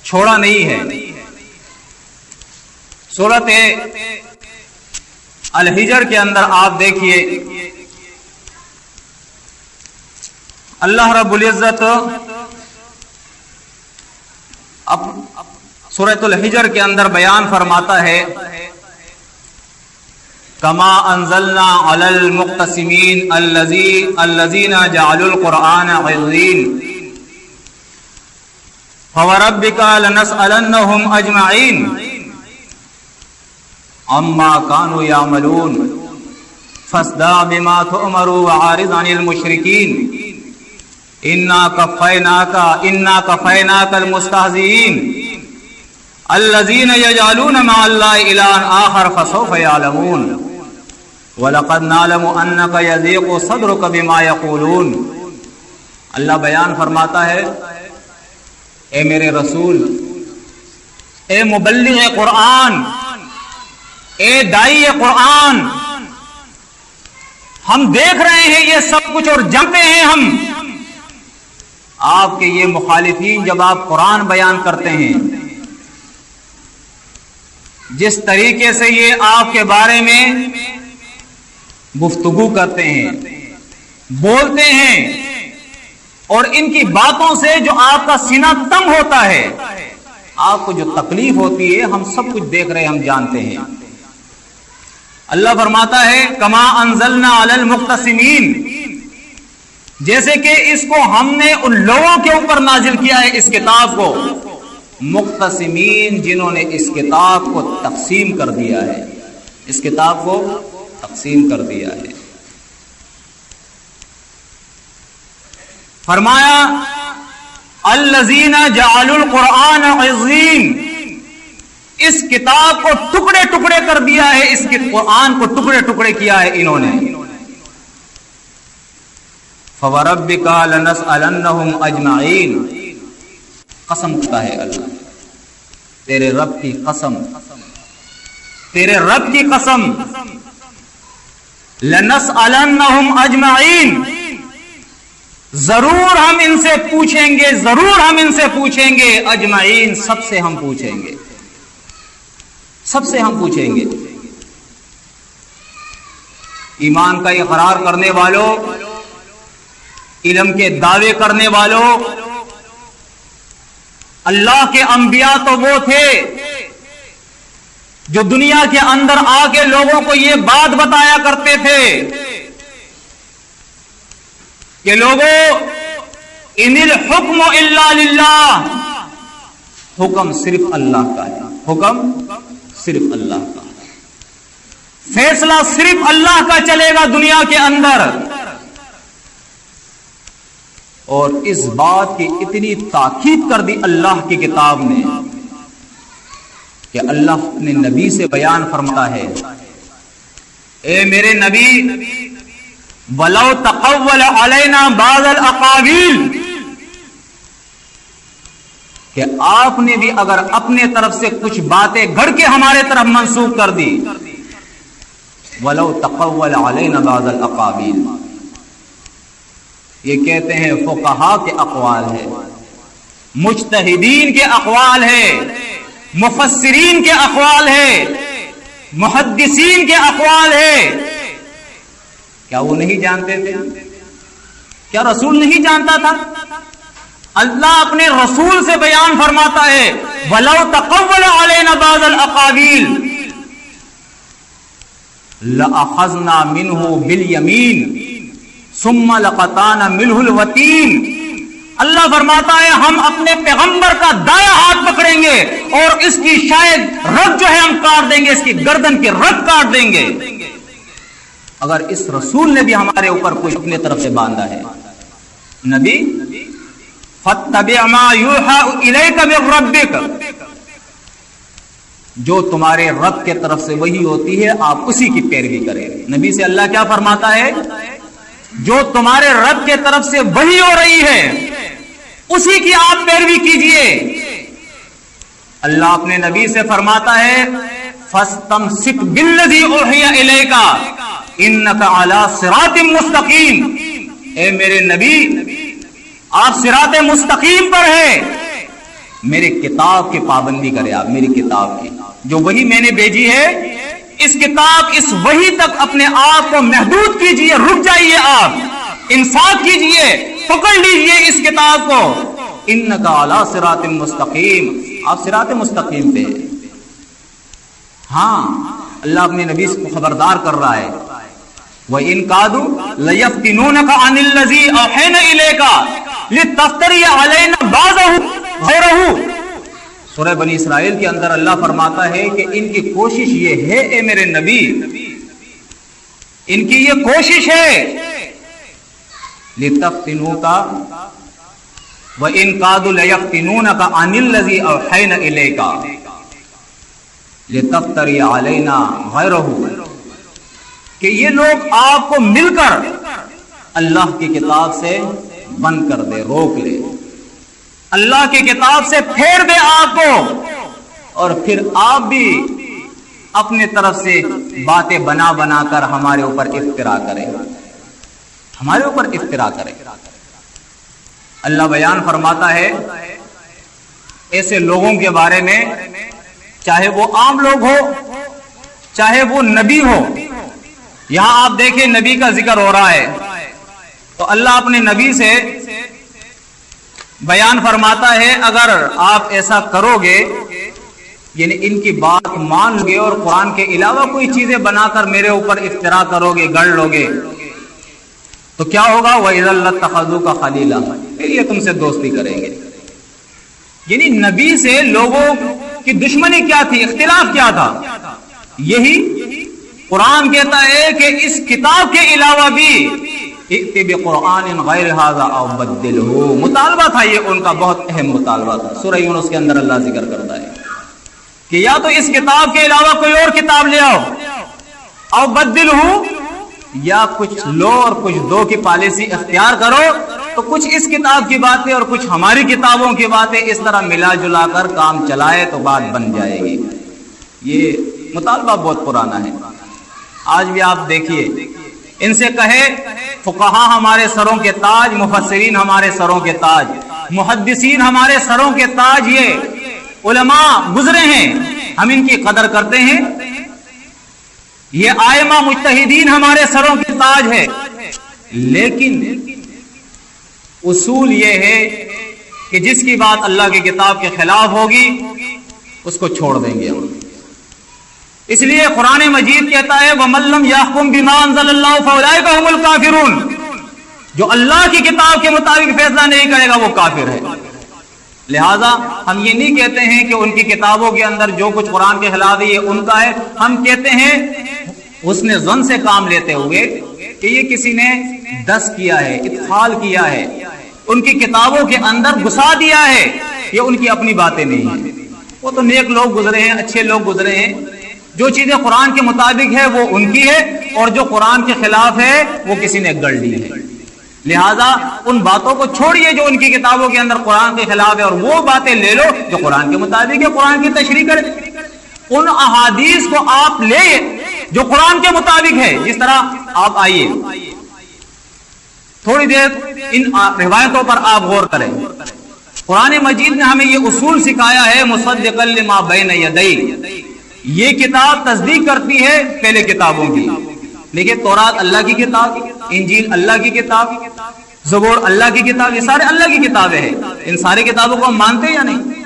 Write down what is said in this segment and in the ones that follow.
چھوڑا نہیں ہے۔ سورۃ الحجر کے اندر آپ دیکھیے اللہ رب العزت سورۃ الحجر کے اندر بیان فرماتا ہے کما انزلنا علی المقتسمین الذین جعلوا القرآن عضین فوربک لنسألنہم اجمعین عما كانوا يعملون فاصدع بما تؤمر وعارض عن المشركين إنا كفيناك المستهزئين الذين يجعلون مع الله إلها آخر فسوف يعلمون وَلَقَدْ نَعْلَمُ أَنَّكَ يَضِيقُ صَدْرُكَ بِمَا يَقُولُونَ۔ اللہ بیان فرماتا ہے اے میرے رسول، اے مبلغ قرآن، اے دائی قرآن، ہم دیکھ رہے ہیں یہ سب کچھ اور جانتے ہیں ہم آپ کے یہ مخالفین جب آپ قرآن بیان کرتے ہیں، جس طریقے سے یہ آپ کے بارے میں گفتگو کرتے ہیں، بولتے ہیں، اور ان کی باتوں سے جو آپ کا سینہ تنگ ہوتا ہے، آپ کو جو تکلیف ہوتی ہے، ہم سب کچھ دیکھ رہے ہیں، ہم جانتے ہیں۔ اللہ فرماتا ہے کما انزلنا علی المقتسمین، جیسے کہ اس کو ہم نے ان لوگوں کے اوپر نازل کیا ہے اس کتاب کو، مقتسمین جنہوں نے اس کتاب کو تقسیم کر دیا ہے، اس کتاب کو تقسیم کر دیا ہے۔ فرمایا الذین جعلوا القرآن عضین، اس کتاب کو ٹکڑے ٹکڑے کر دیا ہے، اس کے قرآن کو ٹکڑے ٹکڑے کیا ہے انہوں نے۔ فوربک لنسألنہم اجمعین، قسم کھاتا ہے اللہ، تیرے رب کی قسم، تیرے رب کی قسم، لنسألنہم اجمعین، ضرور ہم ان سے پوچھیں گے، ضرور ہم ان سے پوچھیں گے، اجمعین، سب سے ہم پوچھیں گے، سب سے ہم پوچھیں گے۔ ایمان کا اقرار کرنے والوں، علم کے دعوے کرنے والوں، اللہ کے انبیاء تو وہ تھے جو دنیا کے اندر آ کے لوگوں کو یہ بات بتایا کرتے تھے کہ لوگوں ان الحکم الا للہ، حکم صرف اللہ کا ہے، حکم صرف اللہ کا، فیصلہ صرف اللہ کا چلے گا دنیا کے اندر۔ اور اس بات کی اتنی تاکید کر دی اللہ کی کتاب نے کہ اللہ اپنے نبی سے بیان فرماتا ہے اے میرے نبی وَلَوْ تَقَوَّلَ عَلَيْنَا بَعْضَ الْأَقَاوِيلِ، کہ آپ نے بھی اگر اپنے طرف سے کچھ باتیں گھڑ کے ہمارے طرف منسوخ کر دی، وَلَوْ تَقَوَّلَ عَلَيْنَا بَعْضَ الْأَقَاوِيلِ، یہ کہتے ہیں فقہاء کے اقوال ہے، مجتہدین کے اقوال ہے، مفسرین کے اقوال ہے، محدثین کے اقوال ہے۔ کیا وہ نہیں جانتے تھے؟ کیا رسول نہیں جانتا تھا؟ اللہ اپنے رسول سے بیان فرماتا ہے وَلَوْ تَقَوَّلَ عَلَيْنَا بَعْضَ الْأَقَاوِيلِ لَأَخَذْنَا مِنْهُ بِالْيَمِينِ ثُمَّ لَقَطَعْنَا مِنْهُ الْوَتِينَ۔ اللہ فرماتا ہے ہم اپنے پیغمبر کا دایاں ہاتھ پکڑیں گے اور اس کی شاید رگ جو ہے ہم کاٹ دیں گے، اس کی گردن کی رگ کاٹ دیں گے۔ اگر اس رسول نے بھی ہمارے اوپر کچھ اپنے طرف سے باندھا ہے، نبی فَاتَّبِعْ مَا يُوحَىٰ إِلَيْكَ مِن رَبِّكَ، جو تمہارے رب کے طرف سے وحی ہوتی ہے آپ اسی کی پیروی کریں۔ نبی سے اللہ کیا فرماتا ہے؟ جو تمہارے رب کے طرف سے وحی ہو رہی ہے اسی کی آپ پیروی کیجئے۔ اللہ اپنے نبی سے فرماتا ہے فَاسْتَمْسِكْ بِالَّذِي أُوحِيَ إِلَيْكَ إِنَّكَ عَلَىٰ صِرَاطٍ مُسْتَقِيمٍ، اے میرے نبی آپ صراط مستقیم پر ہے، میرے کتاب کی پابندی کرے آپ، میری کتاب کی جو وہی میں نے بھیجی ہے، اس کتاب اس وحی تک اپنے آپ کو محدود کیجئے، رک جائیے، آپ انصاف کیجئے، پکڑ لیجئے اس کتاب کو۔ انک علی صراط مستقیم، آپ صراط مستقیم پہ۔ ہاں اللہ اپنے نبی کو خبردار کر رہا ہے، وَإِن كَادُوا لَيَفْتِنُونَكَ عَنِ الَّذِي أَوْحَيْنَا إِلَيْكَ لِتَفْتَرِيَ عَلَيْنَا بَعْضَهُ غَيْرَهُ۔ سورہ بنی اسرائیل کے اندر اللہ فرماتا ہے کہ ان کی کوشش یہ ہے، اے میرے نبی، ان کی یہ کوشش ہے، لِتَفْتِنُوكَ وَإِن كَادُوا لَيَفْتِنُونَكَ عَنِ الَّذِي أَوْحَيْنَا إِلَيْكَ لِتَفْتَرِيَ عَلَيْنَا غَيْرَهُ، کہ یہ لوگ آپ کو مل کر اللہ کی کتاب سے بند کر دے، روک لے، اللہ کی کتاب سے پھیر دے آپ کو، اور پھر آپ بھی اپنے طرف سے باتیں بنا بنا کر ہمارے اوپر افترا کریں، ہمارے اوپر افترا کریں۔ اللہ بیان فرماتا ہے ایسے لوگوں کے بارے میں، چاہے وہ عام لوگ ہو چاہے وہ نبی ہو۔ یہاں آپ دیکھیں نبی کا ذکر ہو رہا ہے تو اللہ اپنے نبی سے بیان فرماتا ہے، اگر آپ ایسا کرو گے، یعنی ان کی بات مان لو گے اور قرآن کے علاوہ کوئی چیزیں بنا کر میرے اوپر افترا کرو گے، گڑ لو گے، تو کیا ہوگا؟ وَإِذًا لَاتَّخَذُوكَ خَلِيلًا، پھر یہ تم سے دوستی کریں گے۔ یعنی نبی سے لوگوں کی دشمنی کیا تھی، اختلاف کیا تھا؟ یہی قرآن کہتا ہے کہ اس کتاب کے علاوہ بھی ائت بقرآن غیر ھذا او بدلہ، مطالبہ تھا، یہ ان کا بہت اہم مطالبہ تھا۔ سورہ یونس کے اندر اللہ ذکر کرتا ہے کہ یا تو اس کتاب کے علاوہ کوئی اور کتاب لے آؤ، او بدلہ، یا کچھ لو اور کچھ دو کی پالیسی اختیار کرو، تو کچھ اس کتاب کی باتیں اور کچھ ہماری کتابوں کی باتیں اس طرح ملا جلا کر کام چلائے تو بات بن جائے گی۔ یہ مطالبہ بہت پرانا ہے۔ آج بھی آپ دیکھیے، ان سے کہے فقہا ہمارے سروں کے تاج، مفسرین ہمارے سروں کے تاج، محدثین ہمارے سروں کے تاج، یہ علماء گزرے ہیں، ہم ان کی قدر کرتے ہیں، یہ آئمہ مجتہدین ہمارے سروں کے تاج ہے، لیکن اصول یہ ہے کہ جس کی بات اللہ کی کتاب کے خلاف ہوگی اس کو چھوڑ دیں گے ہم۔ اس لیے قرآن مجید کہتا ہے وَمَن لَّمْ يَحْكُم بِمَا أَنزَلَ اللَّهُ فَأُولَٰئِكَ هُمُ الْكَافِرُونَ، جو اللہ کی کتاب کے مطابق فیصلہ نہیں کرے گا وہ کافر ہے۔ لہذا ہم یہ نہیں کہتے ہیں کہ ان کی کتابوں کے اندر جو کچھ قرآن کے خلاف ہے یہ ان کا ہے، ہم کہتے ہیں حسن ظن سے کام لیتے ہوئے کہ یہ کسی نے دس کیا ہے، ادخال کیا ہے، ان کی کتابوں کے اندر گھسا دیا ہے، یہ ان کی اپنی باتیں نہیں ہیں، وہ تو نیک لوگ گزرے ہیں، اچھے لوگ گزرے ہیں، جو چیزیں قرآن کے مطابق ہے وہ ان کی ہے، اور جو قرآن کے خلاف ہے وہ کسی نے گڑ لی ہے۔ لہذا ان باتوں کو چھوڑیے جو ان کی کتابوں کے اندر قرآن کے خلاف ہے، اور وہ باتیں لے لو جو قرآن کے مطابق ہے، قرآن کی تشریح کرے۔ ان احادیث کو آپ لے جو قرآن کے مطابق ہے، جس طرح آپ آئیے تھوڑی دیر ان روایتوں پر آپ غور کریں۔ قرآن مجید نے ہمیں یہ اصول سکھایا ہے، مصدقا لما بین یدی، یہ کتاب تصدیق کرتی ہے پہلے کتابوں کی۔ دیکھیے تورات اللہ کی کتاب، انجیل اللہ کی کتاب، زبور اللہ کی کتاب، یہ سارے اللہ کی کتابیں ہیں۔ ان ساری کتابوں کو ہم مانتے ہیں یا نہیں؟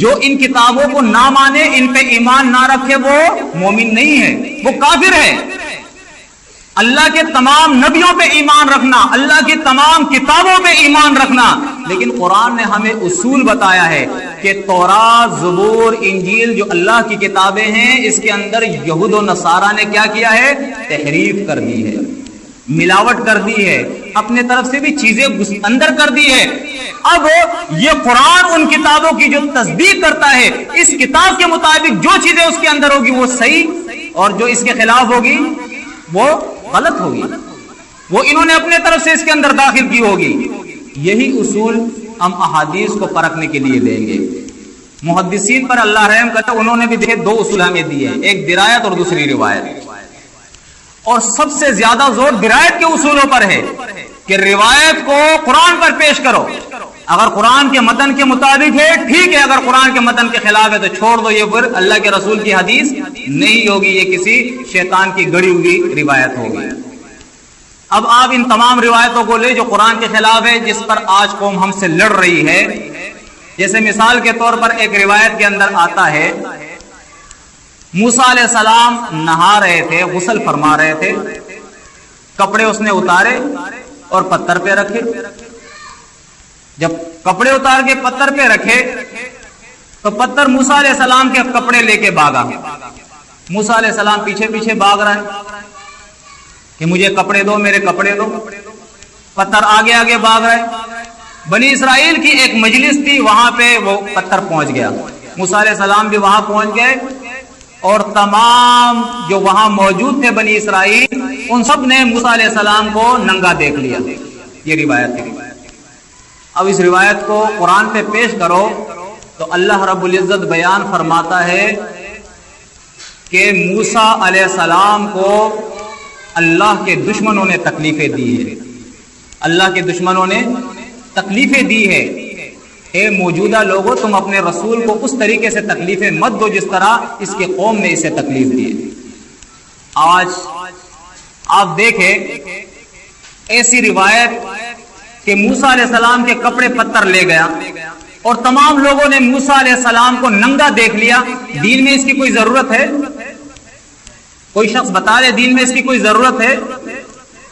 جو ان کتابوں کو نہ مانے، ان پہ ایمان نہ رکھے، وہ مومن نہیں ہے، وہ کافر ہے۔ اللہ کے تمام نبیوں پہ ایمان رکھنا، اللہ کی تمام کتابوں پہ ایمان رکھنا، لیکن قرآن نے ہمیں اصول بتایا ہے کہ تورات، زبور، انجیل جو اللہ کی کتابیں ہیں، اس کے اندر یہود و نصارہ نے کیا کیا ہے؟ تحریف کر دی ہے، ملاوٹ کر دی ہے، اپنے طرف سے بھی چیزیں اندر کر دی ہے۔ اب یہ قرآن ان کتابوں کی جو تصدیق کرتا ہے، اس کتاب کے مطابق جو چیزیں اس کے اندر ہوگی وہ صحیح، اور جو اس کے خلاف ہوگی وہ غلط ہوگی، وہ انہوں نے اپنے طرف سے اس کے اندر داخل کی ہوگی۔ یہی اصول ہم احادیث کو پرکھنے کے لیے دیں گے۔ محدثین پر اللہ رحم کرتا، انہوں نے بھی دیکھے دو اصول ہمیں دیے ہیں، ایک درایت اور دوسری روایت، اور سب سے زیادہ زور درایت کے اصولوں پر ہے کہ روایت کو قرآن پر پیش کرو، اگر قرآن کے متن کے مطابق ہے ٹھیک ہے، اگر قرآن کے متن کے خلاف ہے تو چھوڑ دو، یہ پھر اللہ کے رسول کی حدیث نہیں ہوگی، یہ کسی شیطان کی گڑی ہوئی روایت ہوگی۔ اب آپ ان تمام روایتوں کو لے جو قرآن کے خلاف ہے، جس پر آج قوم ہم سے لڑ رہی ہے۔ جیسے مثال کے طور پر ایک روایت کے اندر آتا ہے موسیٰ علیہ السلام نہا رہے تھے، غسل فرما رہے تھے، کپڑے اس نے اتارے اور پتھر پہ رکھے۔ جب کپڑے اتار کے پتھر پہ رکھے تو پتھر موسیٰ علیہ السلام کے کپڑے لے کے بھاگا۔ موسیٰ علیہ السلام پیچھے پیچھے بھاگ رہا ہے کہ مجھے کپڑے دو، میرے کپڑے دو۔ پتھر آگے آگے بھاگ رہا ہے۔ بنی اسرائیل کی ایک مجلس تھی، وہاں پہ وہ پتھر پہنچ گیا۔ موسیٰ علیہ السلام بھی وہاں پہنچ گئے اور تمام جو وہاں موجود تھے بنی اسرائیل، ان سب نے موسیٰ علیہ السلام کو ننگا دیکھ لیا۔ یہ روایت ہے۔ اب اس روایت کو قرآن پہ پیش کرو تو اللہ رب العزت بیان فرماتا ہے کہ موسیٰ علیہ السلام کو اللہ کے دشمنوں نے تکلیفیں دی ہے۔ اللہ کے دشمنوں نے تکلیفیں دی ہے۔ اے موجودہ لوگوں، تم اپنے رسول کو اس طریقے سے تکلیفیں مت دو جس طرح اس کی قوم نے اسے تکلیف دی ہے۔ آج آپ دیکھیں ایسی روایت کہ موسیٰ علیہ السلام کے کپڑے پتھر لے گیا اور تمام لوگوں نے موسیٰ علیہ السلام کو ننگا دیکھ لیا۔ دین میں اس کی کوئی ضرورت ہے؟ کوئی شخص بتا دے دین میں اس کی کوئی ضرورت ہے؟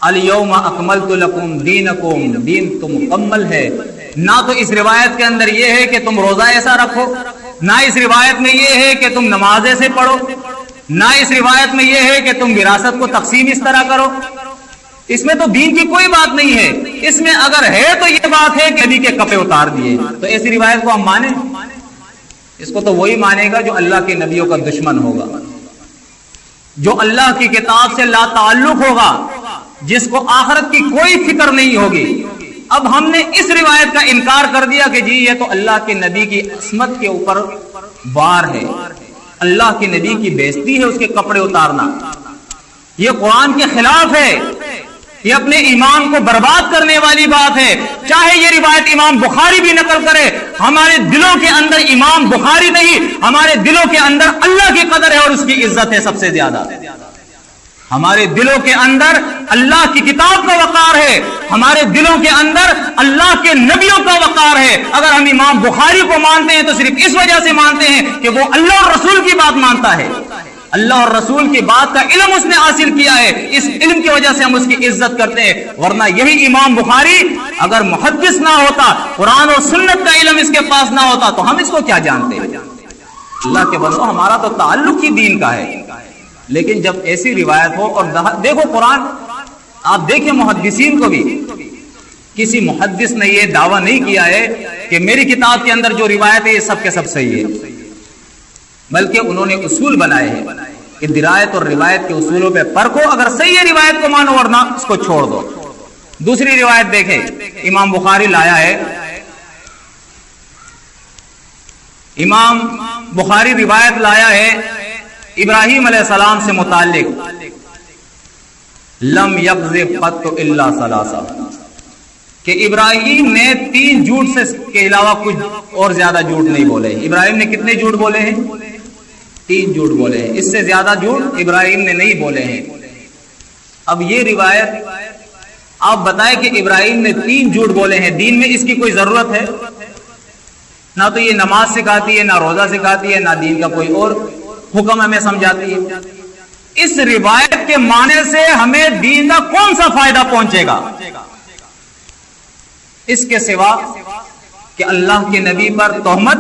الیوم اکملت لکم دینکم، دین تو مکمل ہے۔ نہ تو اس روایت کے اندر یہ ہے کہ تم روزہ ایسا رکھو، نہ اس روایت میں یہ ہے کہ تم نماز ایسے پڑھو، نہ اس روایت میں یہ ہے کہ تم وراثت کو تقسیم اس طرح کرو۔ اس میں تو دین کی کوئی بات نہیں ہے۔ اس میں اگر ہے تو یہ بات ہے کہ نبی کے کپڑے اتار دیے، تو ایسی روایت کو ہم مانیں؟ اس کو تو وہی مانے گا جو اللہ کے نبیوں کا دشمن ہوگا، جو اللہ کی کتاب سے لا تعلق ہوگا، جس کو آخرت کی کوئی فکر نہیں ہوگی۔ اب ہم نے اس روایت کا انکار کر دیا کہ جی یہ تو اللہ کے نبی کی عصمت کے اوپر بار ہے، اللہ کے نبی کی بےزتی ہے اس کے کپڑے اتارنا، یہ قرآن کے خلاف ہے، یہ اپنے ایمان کو برباد کرنے والی بات ہے۔ چاہے یہ روایت امام بخاری بھی نقل کرے، ہمارے دلوں کے اندر امام بخاری نہیں، ہمارے دلوں کے اندر اللہ کی قدر ہے اور اس کی عزت ہے سب سے زیادہ۔ ہمارے دلوں کے اندر اللہ کی کتاب کا وقار ہے، ہمارے دلوں کے اندر اللہ کے نبیوں کا وقار ہے۔ اگر ہم امام بخاری کو مانتے ہیں تو صرف اس وجہ سے مانتے ہیں کہ وہ اللہ اور رسول کی بات مانتا ہے، اللہ اور رسول کی بات کا علم اس نے حاصل کیا ہے، اس علم کی وجہ سے ہم اس کی عزت کرتے ہیں۔ ورنہ یہی امام بخاری اگر محدث نہ ہوتا، قرآن اور سنت کا علم اس کے پاس نہ ہوتا تو ہم اس کو کیا جانتے ہیں؟ اللہ کے بندو، ہمارا تو تعلق ہی دین کا ہے۔ لیکن جب ایسی روایت ہو، اور دیکھو قرآن، آپ دیکھیں محدثین کو بھی، کسی محدث نے یہ دعویٰ نہیں کیا ہے کہ میری کتاب کے اندر جو روایت ہے یہ سب کے سب صحیح ہے، بلکہ انہوں نے اصول بنائے ہیں کہ درایت اور روایت کے اصولوں پہ پرکھو، اگر صحیح ہے روایت کو مانو ورنہ اس کو چھوڑ دو۔ دوسری روایت دیکھیں، امام بخاری لایا ہے، امام بخاری روایت لایا ہے ابراہیم علیہ السلام سے متعلق، لم یکذب قط الا ثلاثہ، کہ ابراہیم نے 3 جھوٹ سے کے علاوہ کچھ اور زیادہ جھوٹ نہیں بولے۔ ابراہیم نے کتنے جھوٹ بولے ہیں؟ 3 جھوٹ بولے ہیں، اس سے زیادہ جھوٹ ابراہیم نے نہیں بولے ہیں۔ اب یہ روایت آپ بتائیں کہ ابراہیم نے 3 جھوٹ بولے ہیں، دین میں اس کی کوئی ضرورت ہے؟ نہ تو یہ نماز سکھاتی ہے، نہ روزہ سکھاتی ہے، نہ دین کا کوئی اور حکم ہمیں سمجھاتی ہے۔ اس روایت کے معنی سے ہمیں دین کا کون سا فائدہ پہنچے گا اس کے سوا کہ اللہ کے نبی پر تہمت،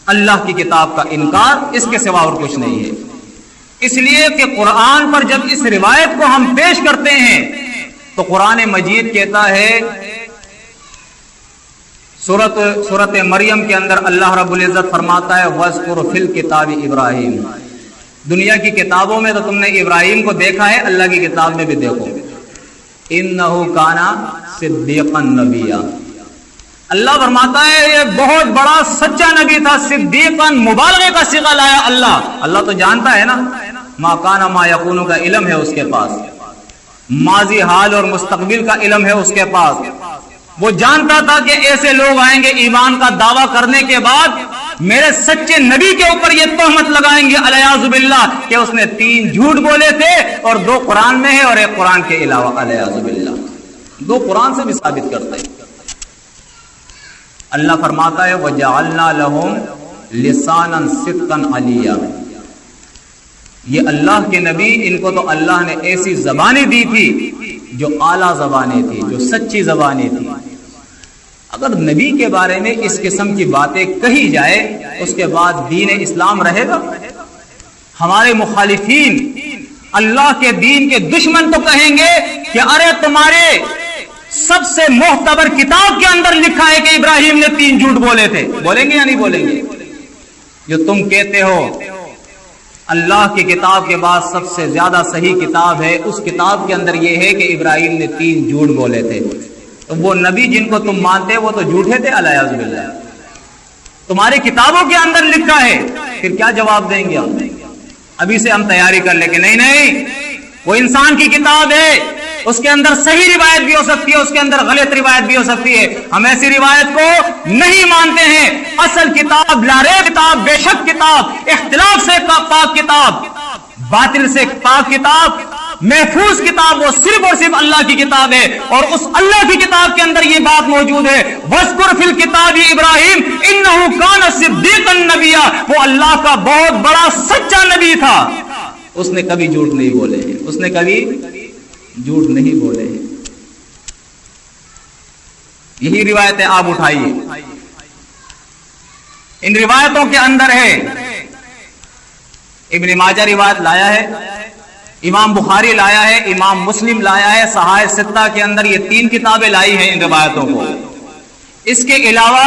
اللہ کی کتاب کا انکار، اس کے سوا اور کچھ نہیں ہے۔ اس لیے کہ قرآن پر جب اس روایت کو ہم پیش کرتے ہیں تو قرآن مجید کہتا ہے، سورۃ مریم کے اندر اللہ رب العزت فرماتا ہے وَاذْكُرْ فِي الْكِتَابِ ابراہیم، دنیا کی کتابوں میں تو تم نے ابراہیم کو دیکھا ہے، اللہ کی کتاب میں بھی دیکھو، اِنَّهُ كَانَ صِدِّيقًا نَبِيًّا، اللہ فرماتا ہے یہ بہت بڑا سچا نبی تھا، صدیقاً مبالغے کا صیغہ لایا اللہ تو جانتا ہے نا، ما کان ما یکون کا علم ہے اس کے پاس، ماضی حال اور مستقبل کا علم ہے اس کے پاس، وہ جانتا تھا کہ ایسے لوگ آئیں گے ایمان کا دعویٰ کرنے کے بعد میرے سچے نبی کے اوپر یہ تہمت لگائیں گے الیاذ باللہ کہ اس نے 3 جھوٹ بولے تھے اور 2 قرآن میں ہے اور 1 قرآن کے علاوہ، الیاذ باللہ 2 قرآن سے بھی ثابت کرتا ہے۔ اللہ فرماتا ہے وَجَعَلْنَا لَهُمْ لِسَانًا صِدْقًا عَلِيًّا، یہ اللہ کے نبی، ان کو تو اللہ نے ایسی زبانیں دی تھی جو اعلیٰ زبانیں تھی، جو سچی زبانیں تھی۔ اگر نبی کے بارے میں اس قسم کی باتیں کہی جائے اس کے بعد دین اسلام رہے گا؟ ہمارے مخالفین، اللہ کے دین کے دشمن تو کہیں گے کہ ارے تمہارے سب سے معتبر کتاب کے اندر لکھا ہے کہ ابراہیم نے 3 جھوٹ بولے تھے۔ بولیں گے یا نہیں بولیں گے؟ جو تم کہتے ہو اللہ کی کتاب کے بعد سب سے زیادہ صحیح کتاب ہے، اس کتاب کے اندر یہ ہے کہ ابراہیم نے 3 جھوٹ بولے تھے، تو وہ نبی جن کو تم مانتے وہ تو جھوٹے تھے الیاذ باللہ۔ تمہاری کتابوں کے اندر لکھا ہے، پھر کیا جواب دیں گے ہم؟ ابھی سے ہم تیاری کر لیں کہ نہیں وہ انسان کی کتاب ہے، اس کے اندر صحیح روایت بھی ہو سکتی ہے، اس کے اندر غلط روایت بھی ہو سکتی ہے، ہم ایسی روایت کو نہیں مانتے ہیں۔ اصل کتاب، لا ریب کتاب، بے شک کتاب، اختلاف سے پاک کتاب، باطل سے پاک کتاب، محفوظ کتاب، وہ صرف اور صرف اللہ کی کتاب ہے، اور اس اللہ کی کتاب کے اندر یہ بات موجود ہے وَاذْكُرْ فِي الْكِتَابِ إِبْرَاہِيمَ إِنَّهُ كَانَ صِدِّيقًا نَبِيًّا، وہ اللہ کا بہت بڑا سچا نبی تھا، اس نے کبھی جھوٹ نہیں بولے، اس نے کبھی جھوٹ نہیں بولے۔ یہی روایتیں آپ اٹھائیے، ان روایتوں کے اندر ہے، ابن ماجہ روایت لایا ہے، امام بخاری لایا ہے، امام مسلم لایا ہے، صحائف ستہ کے اندر یہ 3 کتابیں لائی ہیں ان روایتوں کو۔ اس کے علاوہ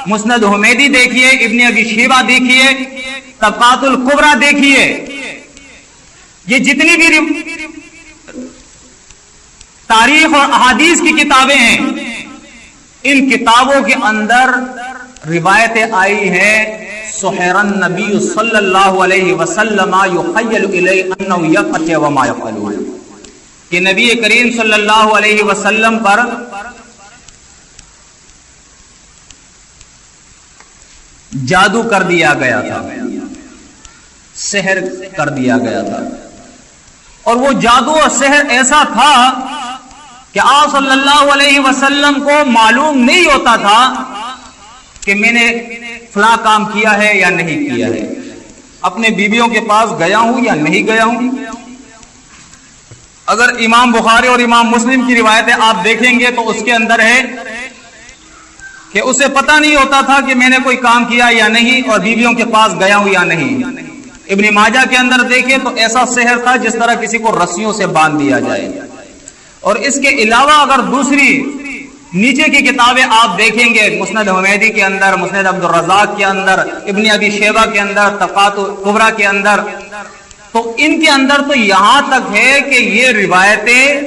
مسند حمیدی دیکھیے، ابن ابی شیبہ دیکھیے، طبقات الکبریٰ دیکھیے، یہ جتنی بھی تاریخ اور احادیث کی کتابیں ہیں، ان کتابوں کے اندر روایتیں آئی ہیں سحر النبی صلی اللہ علیہ وسلم یخیل الیہ انہ یفعل وما یفعل، کہ نبی کریم صلی اللہ علیہ وسلم پر جادو کر دیا گیا تھا، سحر کر دیا گیا تھا، اور وہ جادو اور سحر ایسا تھا کہ آپ صلی اللہ علیہ وسلم کو معلوم نہیں ہوتا تھا کہ میں نے فلاں کام کیا ہے یا نہیں کیا ہے، اپنے بیویوں کے پاس گیا ہوں یا نہیں گیا ہوں۔ اگر امام بخاری اور امام مسلم کی روایتیں آپ دیکھیں گے تو اس کے اندر ہے کہ اسے پتہ نہیں ہوتا تھا کہ میں نے کوئی کام کیا یا نہیں اور بیویوں کے پاس گیا ہوں یا نہیں۔ ابن ماجہ کے اندر دیکھیں تو ایسا سحر تھا جس طرح کسی کو رسیوں سے باندھ دیا جائے۔ اور اس کے علاوہ اگر دوسری نیچے کی کتابیں آپ دیکھیں گے، مسند حمیدی کے اندر، مسند عبد الرزاق کے اندر، ابن ابی شیبہ کے اندر، طبقات الکبریٰ کے اندر، تو ان کے اندر تو یہاں تک ہے کہ یہ روایتیں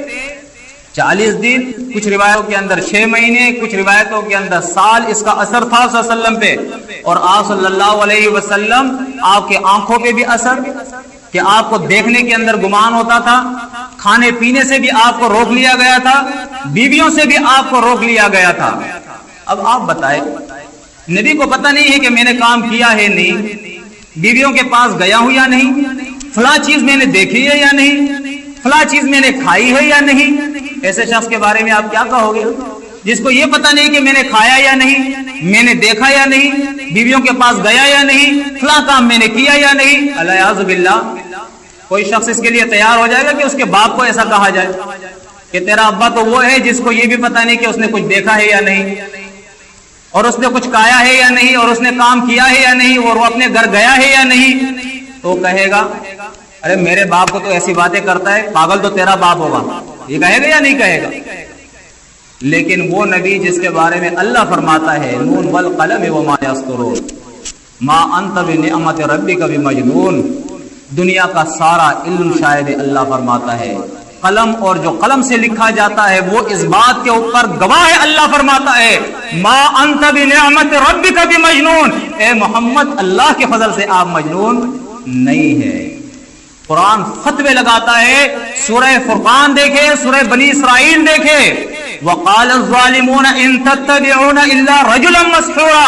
40 دن، کچھ روایتوں کے اندر 6 مہینے، کچھ روایتوں کے اندر سال اس کا اثر تھا صلی اللہ علیہ وسلم پہ، اور آپ صلی اللہ علیہ وسلم آپ کے آنکھوں پہ بھی اثر، کہ آپ کو دیکھنے کے اندر گمان ہوتا تھا، کھانے پینے سے بھی آپ کو روک لیا گیا تھا، بیویوں سے بھی آپ کو روک لیا گیا تھا۔ اب آپ بتائیں، نبی کو پتہ نہیں ہے کہ میں نے کام کیا ہے نہیں، بیویوں کے پاس گیا ہوں یا نہیں، فلاں چیز میں نے دیکھی ہے یا نہیں، فلاں چیز میں نے کھائی ہے یا نہیں، ایسے شخص کے بارے میں آپ کیا کہو گے جس کو یہ پتہ نہیں کہ میں نے کھایا یا نہیں، میں نے دیکھا یا نہیں، بیویوں کے پاس گیا یا نہیں، فلاں کام میں نے کیا یا نہیں؟ الیاذ باللہ۔ کوئی شخص اس کے لیے تیار ہو جائے گا کہ اس کے باپ کو ایسا کہا جائے کہ تیرا ابا تو وہ ہے جس کو یہ بھی پتہ نہیں کہ اس نے کچھ دیکھا ہے یا نہیں، اور اس نے کچھ کھایا ہے یا نہیں، اور اس نے کام کیا ہے یا نہیں، اور وہ اپنے گھر گیا ہے یا نہیں؟ تو کہے گا ارے میرے باپ کو تو ایسی باتیں کرتا ہے، پاگل تو تیرا باپ ہوگا، یہ کہے گا یا نہیں کہے گا؟ لیکن وہ نبی جس کے بارے میں اللہ فرماتا ہے نون والقلم وما یسطرون ما انت بنعمت ربک بمجنون، دنیا کا سارا علم شاید اللہ فرماتا ہے، قلم اور جو قلم سے لکھا جاتا ہے وہ اس بات کے اوپر گواہ ہے، اللہ فرماتا ہے ما انت بنعمت ربک بمجنون، اے محمد اللہ کے فضل سے آپ مجنون نہیں ہے۔ قرآن فتوے لگاتا ہے، سورہ فرقان دیکھے، سورہ بنی اسرائیل دیکھے، وقال الظالمون ان تتبعون الا رجلا مسحورا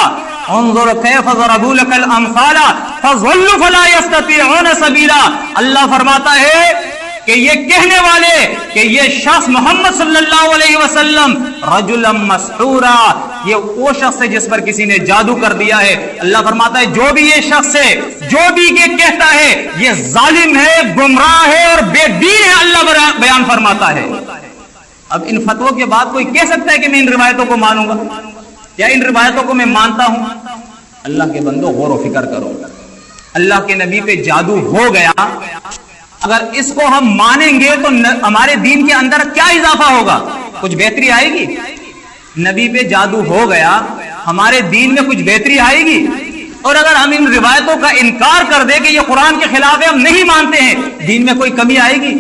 انظر كيف ضربوا لك الامثال فضلوا فلا يستطيعون سبيلا. اللہ فرماتا ہے کہ یہ کہنے والے کہ یہ شخص محمد صلی اللہ علیہ وسلم رجلا مسحورا، یہ وہ شخص ہے جس پر کسی نے جادو کر دیا ہے. اللہ فرماتا ہے جو بھی یہ شخص ہے، جو بھی یہ کہتا ہے، یہ ظالم ہے، گمراہ ہے اور بے دین ہے. اللہ بیان فرماتا ہے. اب ان فتووں کے بعد کوئی کہہ سکتا ہے کہ میں ان روایتوں کو مانوں گا یا ان روایتوں کو میں مانتا ہوں؟ اللہ کے بندو غور و فکر کرو. اللہ کے نبی پہ جادو ہو گیا، اگر اس کو ہم مانیں گے تو ہمارے دین کے اندر کیا اضافہ ہوگا؟ کچھ بہتری آئے گی؟ نبی پہ جادو ہو گیا، ہمارے دین میں کچھ بہتری آئے گی؟ اور اگر ہم ان روایتوں کا انکار کر دیں کہ یہ قرآن کے خلاف ہے، ہم نہیں مانتے ہیں، دین میں کوئی کمی آئے گی؟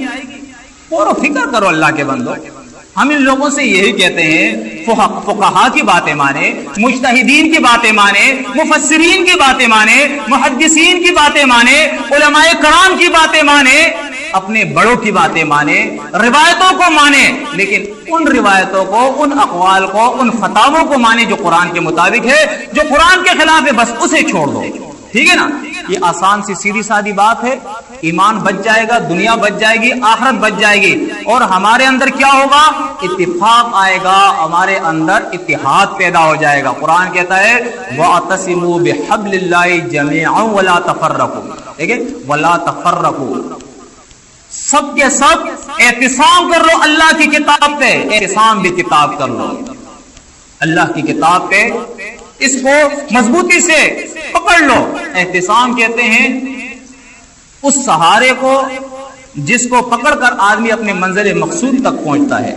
غور و فکر کرو اللہ کے بندو. ہم ان لوگوں سے یہی کہتے ہیں فقہاء کی باتیں مانے، مجتہدین کی باتیں مانے، مفسرین کی باتیں مانے، محدثین کی باتیں مانے، علماء کرام کی باتیں مانے، اپنے بڑوں کی باتیں مانے، روایتوں کو مانے، لیکن ان روایتوں کو، ان اقوال کو، ان فتاووں کو مانے جو قرآن کے مطابق ہے. جو قرآن کے خلاف ہے بس اسے چھوڑ دو. ٹھیک ہے نا؟ یہ آسان سی سیدھی سادی بات ہے. ایمان بچ جائے گا، دنیا بچ جائے گی، آخرت بچ جائے گی. اور ہمارے اندر کیا ہوگا؟ اتفاق آئے گا، ہمارے اندر اتحاد پیدا ہو جائے گا. قرآن کہتا ہے وَاعْتَصِمُوا بِحَبْلِ اللَّهِ جَمِيعًا وَلَا تَفَرَّقُوا. ٹھیک ہے؟ وَلَا تَفَرَّقُوا، سب کے سب اعتصام کر لو اللہ کی کتاب پہ. اعتصام بھی کتاب کر لو اللہ کی کتاب پہ، اس کو مضبوطی سے پکڑ لو. احتسام کہتے ہیں اس سہارے کو جس کو پکڑ کر آدمی اپنے منزل مقصود تک پہنچتا ہے.